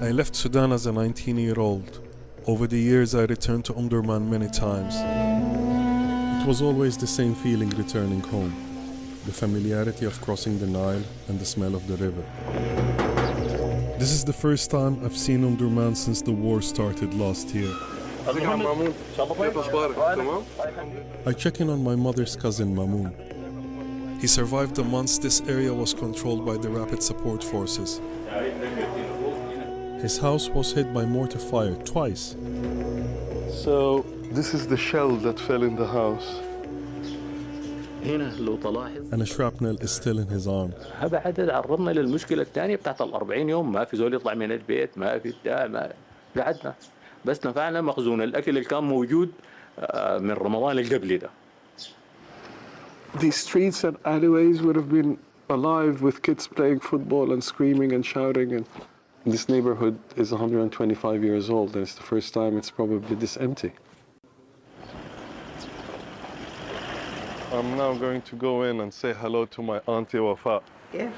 I left Sudan as a 19-year-old. Over the years I returned to Omdurman many times. It was always the same feeling returning home. The familiarity of crossing the Nile and the smell of the river. This is the first time I've seen Omdurman since the war started last year. I check in on my mother's cousin Mamoun. He survived the months this area was controlled by the Rapid Support Forces. His house was hit by mortar fire twice. So this is the shell that fell in the house. And a shrapnel is still in his arm. بعد عرضنا للمشكلة الثانية بتاعت ال40 يوم ما في زول يطلع من البيت ما في بتاع ما بعدنا بس نفعنا مخزون الأكل اللي كان موجود من رمضان اللي قبل ده. These streets and alleyways would have been alive with kids playing football and screaming and shouting. And this neighborhood is 125 years old, and it's the first time it's probably this empty. I'm now going to go in and say hello to my auntie Wafa. Yeah.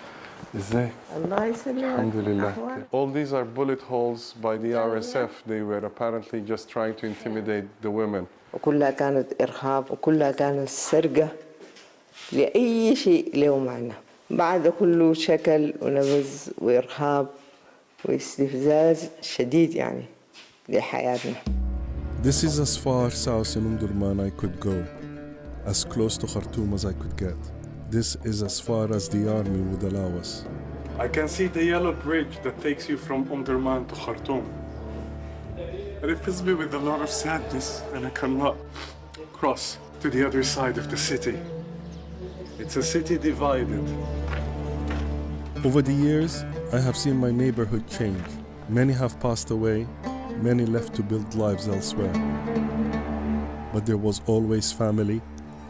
ازاي؟ الله يسلمك. الحمد لله. All these are bullet holes by the RSF. They were apparently just trying to intimidate the women. وكلها كانت إرهاب وكلها كانت سرقة لأي شيء له معنى. بعد كله شكل ونبذ وإرهاب واستفزاز شديد يعني لحياتنا. This is as far south in Omdurman I could go, as close to Khartoum as I could get. This is as far as the army would allow us. I can see the yellow bridge that takes you from Omdurman to Khartoum. And it fills me with a lot of sadness, and I cannot cross to the other side of the city. It's a city divided. Over the years, I have seen my neighborhood change. Many have passed away, many left to build lives elsewhere. But there was always family,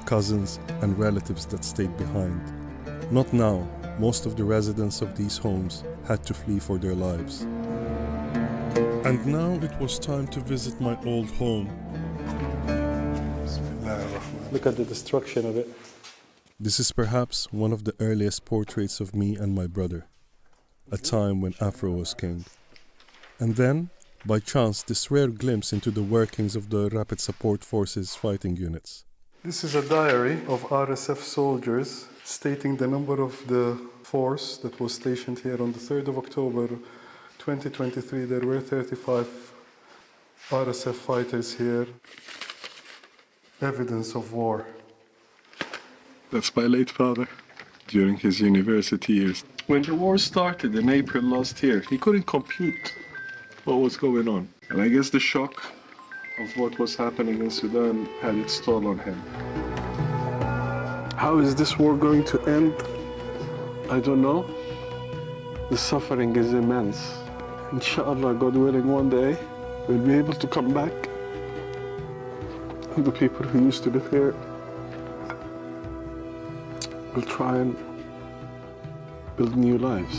cousins, and relatives that stayed behind. Not now. Most of the residents of these homes had to flee for their lives. And now it was time to visit my old home. Look at the destruction of it. This is perhaps one of the earliest portraits of me and my brother, a time when Afro was king. And then, by chance, this rare glimpse into the workings of the Rapid Support Forces fighting units. This is a diary of RSF soldiers stating the number of the force that was stationed here on the 3rd of October 2023. There were 35 RSF fighters here. Evidence of war. That's my late father during his university years. When the war started in April last year, he couldn't compute what was going on. And I guess the shock of what was happening in Sudan had its toll on him. How is this war going to end? I don't know. The suffering is immense. Inshallah, God willing, one day we'll be able to come back. And the people who used to live here will try and build new lives.